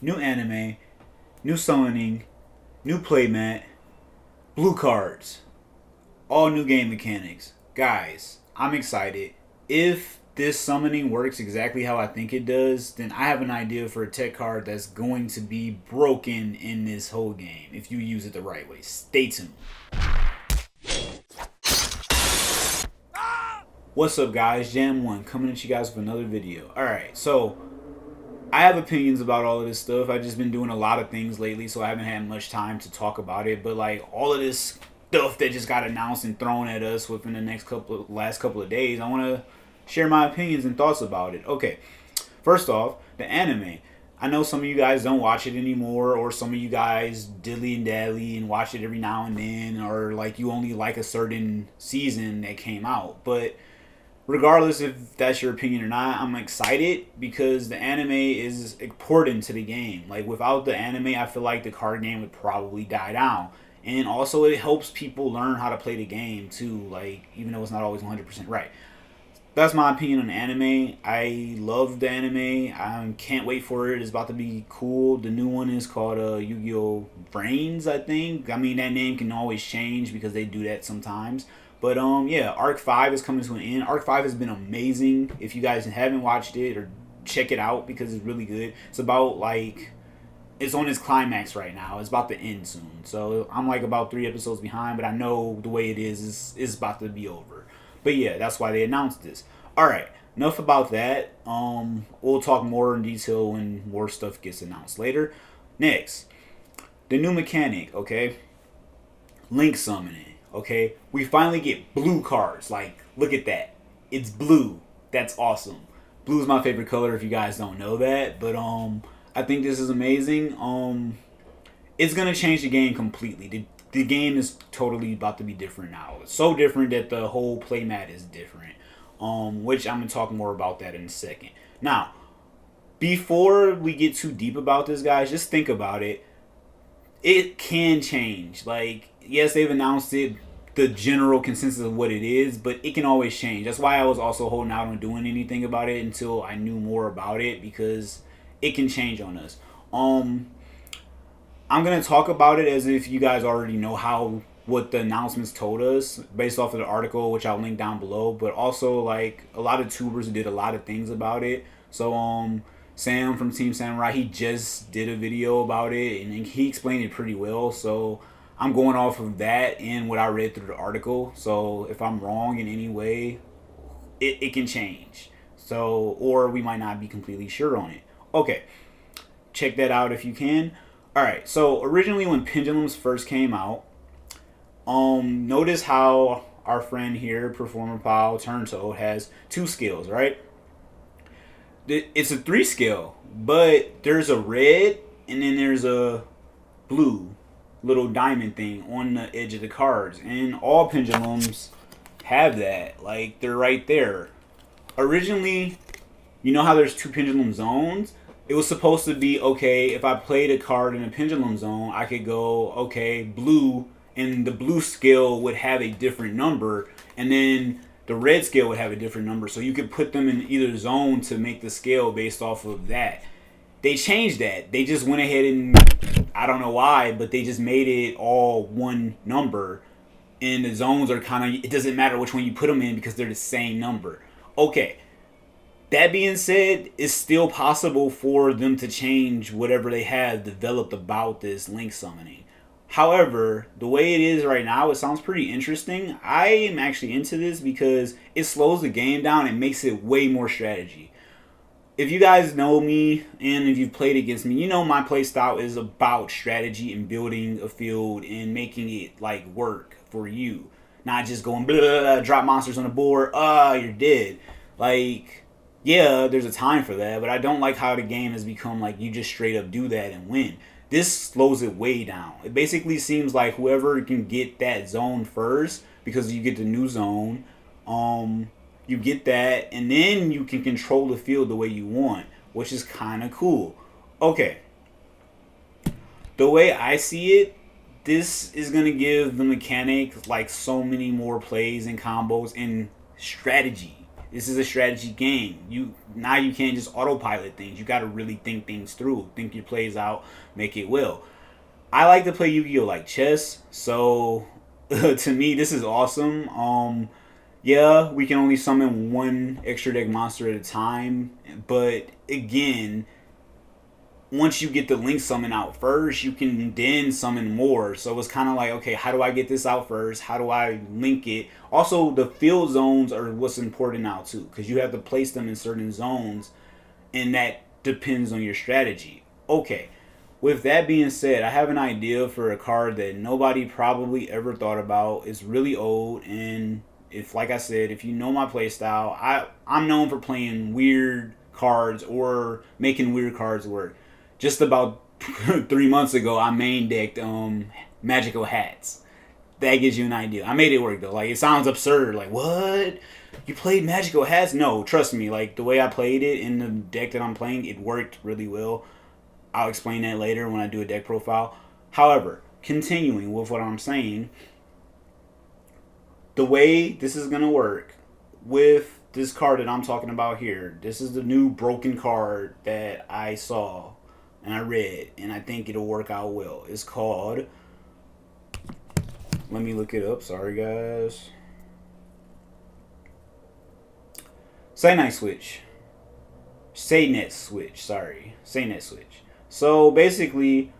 new anime, new summoning, new playmat, blue cards, all new game mechanics. Guys, I'm excited. If this summoning works exactly how I think it does, then I have an idea for a tech card that's going to be broken in this whole game if you use it the right way. Stay tuned. What's up, guys? Jam1 coming at you guys with another video. Alright, so I have opinions about all of this stuff. I've just been doing a lot of things lately, so I haven't had much time to talk about it. But like all of this stuff that just got announced and thrown at us within the last couple of days, I want to share my opinions and thoughts about it. Okay, first off, the anime. I know some of you guys don't watch it anymore, or some of you guys dilly and dally and watch it every now and then, or like you only like a certain season that came out. But regardless if that's your opinion or not, I'm excited because the anime is important to the game. Like without the anime, I feel like the card game would probably die down. And also it helps people learn how to play the game too, like even though it's not always 100% right. That's my opinion on anime. I love the anime. I can't wait for it. It's about to be cool. The new one is called YuGiOh Brains, I think. I mean, that name can always change because they do that sometimes. But yeah, Arc 5 is coming to an end. Arc 5 has been amazing. If you guys haven't watched it, or check it out because it's really good. It's about like, it's on its climax right now. It's about to end soon. So I'm like about 3 episodes behind, but I know the way it is about to be over. But yeah, that's why they announced this. Alright, enough about that. We'll talk more in detail when more stuff gets announced later. Next, the new mechanic, okay? Link summoning. Okay, we finally get blue cards. Like, look at that. It's blue. That's awesome. Blue is my favorite color if you guys don't know that. But I think this is amazing. It's gonna change the game completely. The game is totally about to be different now. It's so different that the whole playmat is different. Which I'm gonna talk more about that in a second. Now, before we get too deep about this, guys, just think about it. It can change. Like, yes, they've announced it, the general consensus of what it is, but it can always change. That's why I was also holding out on doing anything about it until I knew more about it, because it can change on us. I'm gonna talk about it as if you guys already know what the announcements told us based off of the article, which I'll link down below. But also, like, a lot of tubers did a lot of things about it. So Sam from Team Samurai, he just did a video about it and he explained it pretty well. So I'm going off of that and what I read through the article. So if I'm wrong in any way, it can change. So, or we might not be completely sure on it. Okay, check that out if you can. Alright, so originally when Pendulums first came out, notice how our friend here, Performer Pal Turntoad, has 2 skills, right? It's a 3 skill, but there's a red and then there's a blue little diamond thing on the edge of the cards, and all pendulums have that. Like, they're right there. Originally, you know how there's 2 pendulum zones? It was supposed to be, okay, if I played a card in a pendulum zone, I could go, okay, blue, and the blue skill would have a different number, and then the red scale would have a different number, so you could put them in either zone to make the scale based off of that. They changed that. They just went ahead and, I don't know why, but they just made it all one number, and the zones are kind of, it doesn't matter which one you put them in because they're the same number. Okay, that being said, it's still possible for them to change whatever they have developed about this link summoning. However, the way it is right now, it sounds pretty interesting. I am actually into this because it slows the game down and makes it way more strategy. If you guys know me and if you've played against me, you know my play style is about strategy and building a field and making it like work for you. Not just going blah, blah, blah, drop monsters on the board, you're dead. Like, yeah, there's a time for that, but I don't like how the game has become like you just straight up do that and win. This slows it way down. It basically seems like whoever can get that zone first, because you get the new zone, you get that, and then you can control the field the way you want, which is kind of cool. Okay. The way I see it, this is going to give the mechanic like so many more plays and combos and strategy. This is a strategy game. You can't just autopilot things. You got to really think things through, think your plays out, make it well. I like to play Yu-Gi-Oh like chess, so to me this is awesome. Yeah, we can only summon one extra deck monster at a time, but again, once you get the link summon out first, you can then summon more. So it's kind of like, okay, how do I get this out first? How do I link it? Also, the field zones are what's important now too, because you have to place them in certain zones, and that depends on your strategy. Okay, with that being said, I have an idea for a card that nobody probably ever thought about. It's really old, and if, like I said, if you know my playstyle, I'm known for playing weird cards or making weird cards work. Just about 3 months ago, I main decked magical hats. That gives you an idea. I made it work though. Like, it sounds absurd. Like, what? You played magical hats? No, trust me. Like, the way I played it in the deck that I'm playing, it worked really well. I'll explain that later when I do a deck profile. However, continuing with what I'm saying, the way this is gonna work with this card that I'm talking about here. This is the new broken card that I saw and I read, and I think it'll work out well. It's called, let me look it up, sorry guys. Saynet Switch. So basically,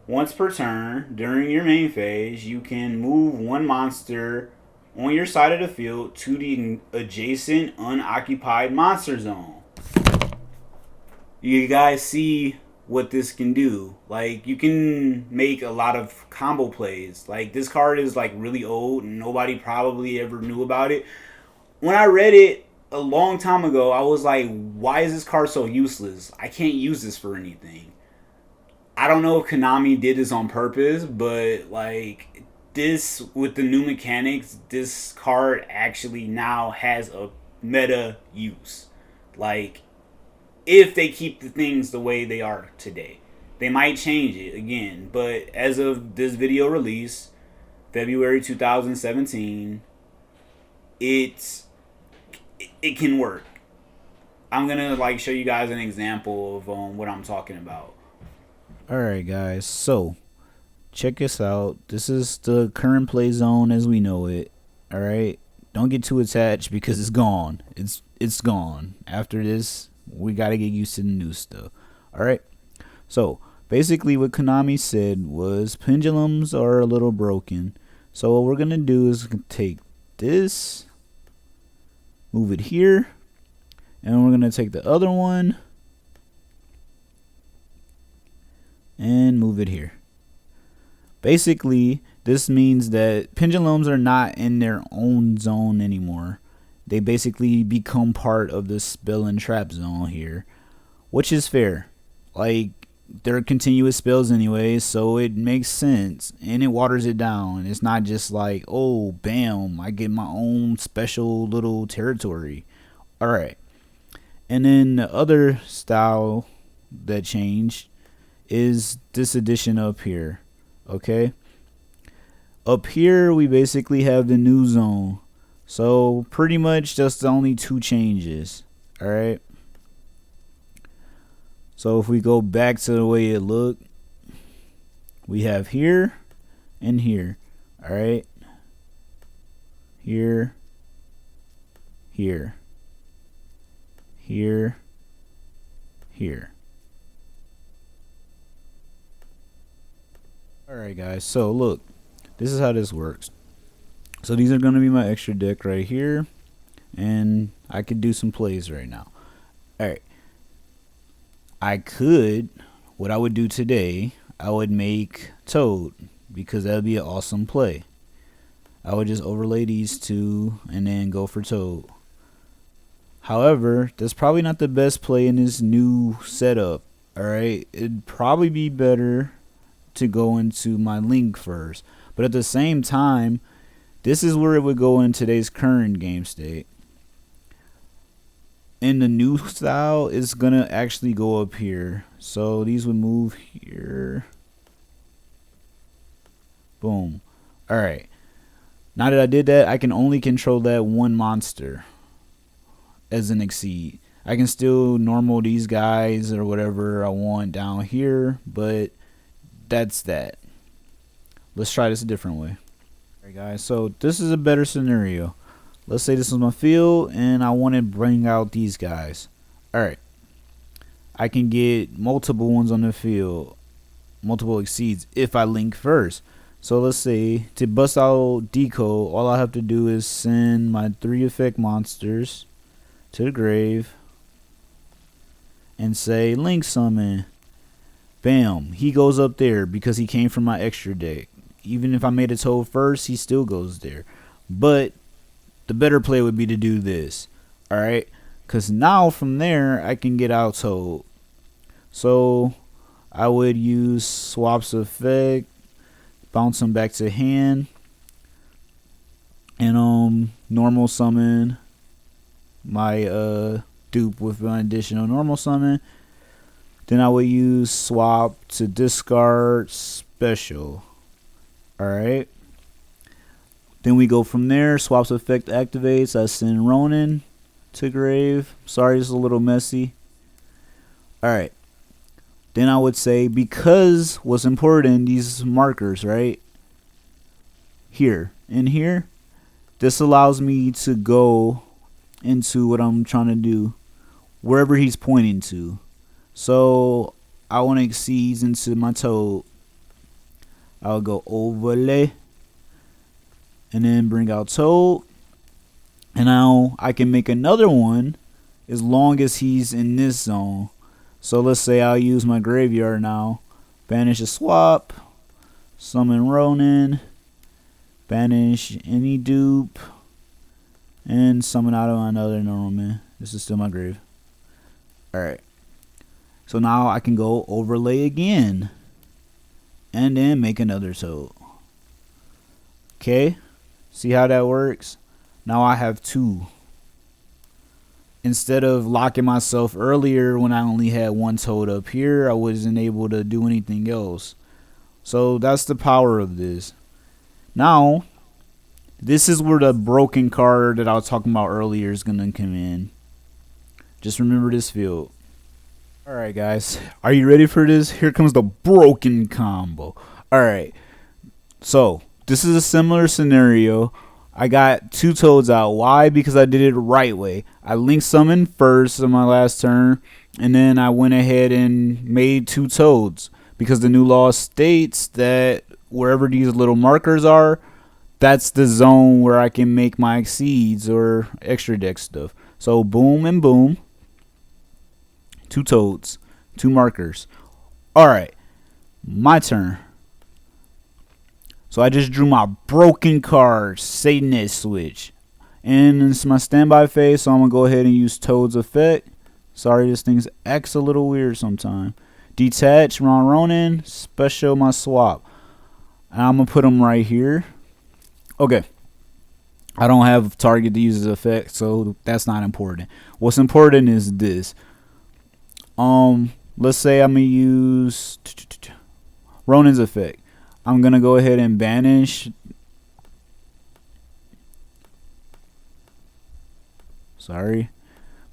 once per turn, during your main phase, you can move one monster on your side of the field to the adjacent unoccupied monster zone. You guys see what this can do. Like, you can make a lot of combo plays. Like, this card is like really old and nobody probably ever knew about it. When I read it a long time ago, I was like, why is this card so useless? I can't use this for anything. I don't know if Konami did this on purpose, but like, this, with the new mechanics, this card actually now has a meta use. Like, if they keep the things the way they are today. They might change it again, but as of this video release, February 2017, it can work. I'm gonna like show you guys an example of what I'm talking about. Alright guys, so check this out. This is the current play zone as we know it. Alright, don't get too attached because it's gone. It's gone. After this, we gotta get used to the new stuff. Alright, so basically what Konami said was pendulums are a little broken. So what we're gonna do is take this, move it here, and we're gonna take the other one and move it here. Basically, this means that pendulums are not in their own zone anymore. They basically become part of the spell and trap zone here, which is fair. Like, they're continuous spells anyway, so it makes sense, and it waters it down. It's not just like, oh, bam, I get my own special little territory. Alright, and then the other style that changed is this addition up here. Okay, up here we basically have the new zone. So pretty much just only two changes. Alright, so if we go back to the way it looked, we have here and here. Alright, here, here, here, here. Alright guys, so look, this is how this works. So these are going to be my extra deck right here, and I could do some plays right now. Alright, what I would do today, I would make Toad, because that would be an awesome play. I would just overlay these two and then go for Toad. However, that's probably not the best play in this new setup. Alright, it'd probably be better to go into my link first, but at the same time, this is where it would go in today's current game state. In the new style, it's gonna actually go up here, so these would move here. Boom. Alright, now that I did that, I can only control that one monster. as an exceed. I can still normal these guys or whatever I want down here, but that's that. Let's try this a different way. Alright guys, so this is a better scenario. Let's say this is my field and I want to bring out these guys. Alright, I can get multiple ones on the field, multiple exceeds if I link first. So let's say to bust out decode, all I have to do is send my 3 effect monsters to the grave and say link summon. Bam, he goes up there because he came from my extra deck. Even if I made a toad first, he still goes there. But the better play would be to do this. Alright, because now from there I can get out toad. So I would use swaps effect, bounce him back to hand, and normal summon my dupe with an additional normal summon. Then I would use swap to discard special. Alright. Then we go from there. Swaps effect activates. I send Ronin to grave. Sorry, it's a little messy. Alright. Then I would say, because what's important, these markers, right? Here. In here. This allows me to go into what I'm trying to do. Wherever he's pointing to. So I want to exceed into my toad. I'll go overlay and then bring out toad, and now I can make another one as long as he's in this zone. So let's say I'll use my graveyard now, banish a swap, summon Ronin, banish any dupe, and summon out of another normal man. This is still my grave. Alright, so now I can go overlay again and then make another toad. Okay, see how that works? Now I have 2. Instead of locking myself earlier when I only had 1 toad up here, I wasn't able to do anything else. So that's the power of this. Now, this is where the broken card that I was talking about earlier is going to come in. Just remember this field. Alright guys, are you ready for this? Here comes the broken combo. Alright, so this is a similar scenario. I got 2 toads out. Why? Because I did it the right way. I link summoned first on my last turn, and then I went ahead and made 2 toads. Because the new law states that wherever these little markers are, that's the zone where I can make my exceeds or extra deck stuff. So boom and boom. 2 toads, 2 markers. Alright, my turn. So I just drew my broken card, Satanist switch. And it's my standby phase, so I'm going to go ahead and use Toad's effect. Sorry, this thing's acts a little weird sometimes. Detach, Ron Ronin, special my swap. And I'm going to put them right here. Okay. I don't have target to use his effect, so that's not important. What's important is this. Let's say I'm gonna use Ronin's effect. I'm gonna go ahead and banish.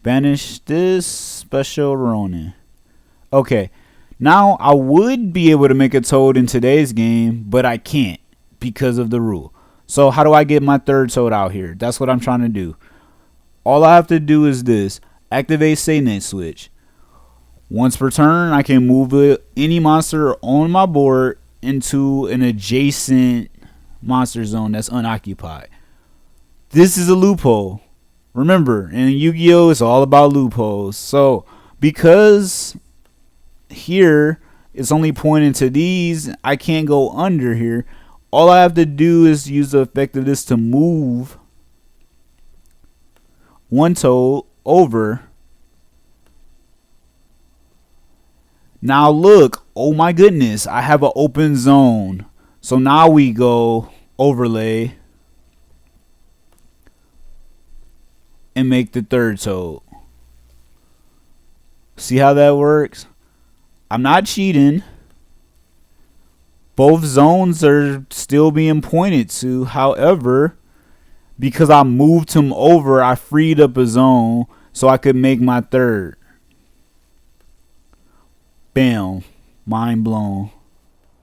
Banish this special Ronin. Okay, now I would be able to make a toad in today's game, but I can't because of the rule. So how do I get my 3rd toad out here? That's what I'm trying to do. All I have to do is this. Activate Satanist switch. Once per turn, I can move any monster on my board into an adjacent monster zone that's unoccupied. This is a loophole. Remember, in Yu-Gi-Oh, it's all about loopholes. So, because here it's only pointing to these, I can't go under here. All I have to do is use the effect of this to move 1 toad over. Now look, oh my goodness, I have an open zone. So now we go overlay and make the 3rd toad. See how that works? I'm not cheating. Both zones are still being pointed to. However, because I moved him over, I freed up a zone. so I could make my third. Bam. Mind blown.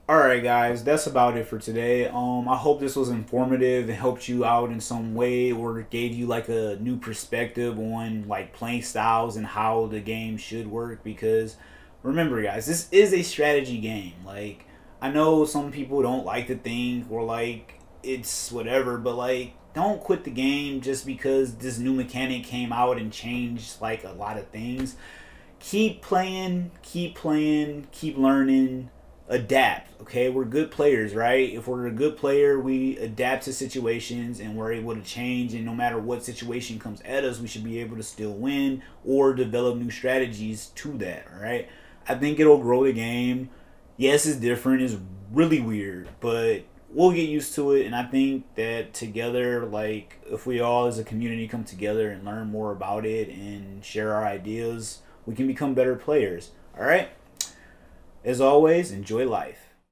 Alright guys, that's about it for today. I hope this was informative and helped you out in some way, or gave you like a new perspective on like playing styles and how the game should work, because remember guys, this is a strategy game. Like, I know some people don't like to think, or like it's whatever, but like, don't quit the game just because this new mechanic came out and changed like a lot of things. Keep playing, keep learning, adapt. Okay, we're good players, right? If we're a good player, we adapt to situations and we're able to change, and no matter what situation comes at us, we should be able to still win or develop new strategies to that. All right, I think it'll grow the game. Yes, it's different, it's really weird, but we'll get used to it. And I think that together, like, if we all as a community come together and learn more about it and share our ideas, we can become better players. All right, as always, enjoy life.